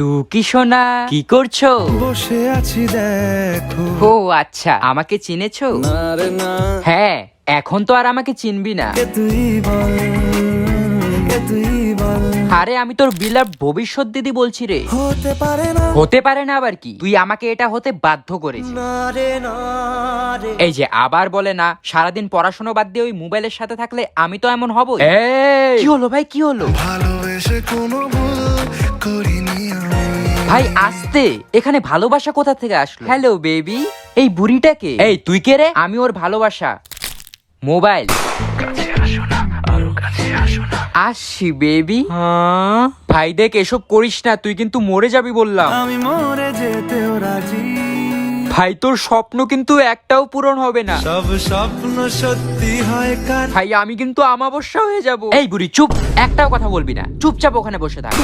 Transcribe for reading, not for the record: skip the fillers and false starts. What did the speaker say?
টুকি সোনা কি করছো? বসে আছি দেখো। ও আচ্ছা, আমাকে চিনেছো? না রে না, হ্যাঁ, এখন তো আর আমাকে চিনবি না। কে তুই বল, কে তুই বল। আরে আমি তোর বিলাপ ভবিষ্যৎ দিদি বলছি রে। হতে পারে না, হতে পারে না আবার কি? তুই আমাকে এটা হতে বাধ্য করেছিস। না রে না রে। এই যে আবার বলে না, সারাদিন পড়াশোনা বাদ দিয়ে ওই মোবাইলের সাথে থাকলে আমি তো এমন হবই। এই, কি হলো ভাই, কি হলো? ভালোবেসে কোনো ভুল করিনি আমি। ভাই আস্তে, এখানে ভালোবাসা কোথা থেকে আসলো? হ্যালো বেবি, এই বুড়িটাকে? এই তুই কে রে? আমি ওর ভালোবাসা। মোবাইল আসছি বেবি। ভাই দেখ, এসব করিস না, তুই কিন্তু মরে যাবি বললাম। আমি মরে যেতেও রাজি, ভাই তোর স্বপ্ন কিন্তু একটাও পূরণ হবে না। সব স্বপ্ন সত্যি হয় কার। ভাই আমি কিন্তু আমাবস্যা হয়ে যাব। এই বুড়ি চুপ, একটাও কথা বলবি না, চুপচাপ ওখানে বসে থাক।